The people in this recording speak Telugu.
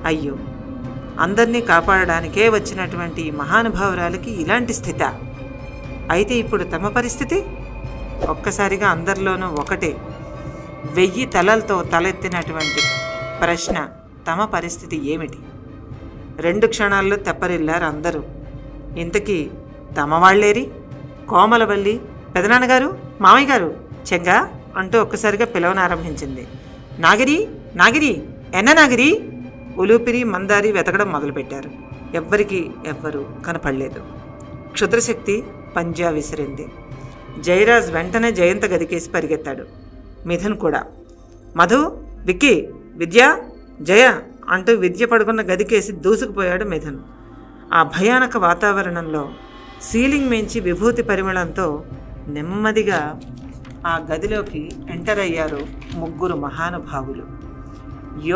అయ్యో, అందరినీ కాపాడడానికే వచ్చినటువంటి ఈ మహానుభావురాలకి ఇలాంటి స్థిత. అయితే ఇప్పుడు తమ పరిస్థితి? ఒక్కసారిగా అందరిలోనూ ఒకటే 1000 తలలతో తలెత్తినటువంటి ప్రశ్న, తమ పరిస్థితి ఏమిటి? 2 క్షణాల్లో తెప్పరిల్లారు అందరూ. ఇంతకీ తమ వాళ్ళేరి? కోమలవల్లి పెదనాన్నగారు, మామయ్య గారు, చెంగా అంటూ ఒక్కసారిగా పిలవనారంభించింది. నాగిరి, నాగిరి, ఎన్న నాగిరి? ఉలూపిరి మందారి వెతకడం మొదలుపెట్టారు. ఎవ్వరూ కనపడలేదు. క్షుద్రశక్తి పంజా విసిరింది. జయరాజ్ వెంటనే జయంత గదికేసి పరిగెత్తాడు. మిథున్ కూడా. మధు, విక్కీ, విద్య, జయ అంటూ విద్య పడుకున్న గదికేసి దూసుకుపోయాడు మిథున్. ఆ భయానక వాతావరణంలో సీలింగ్ మించి విభూతి పరిమళంతో నెమ్మదిగా ఆ గదిలోకి ఎంటర్ అయ్యారు 3 మహానుభావులు.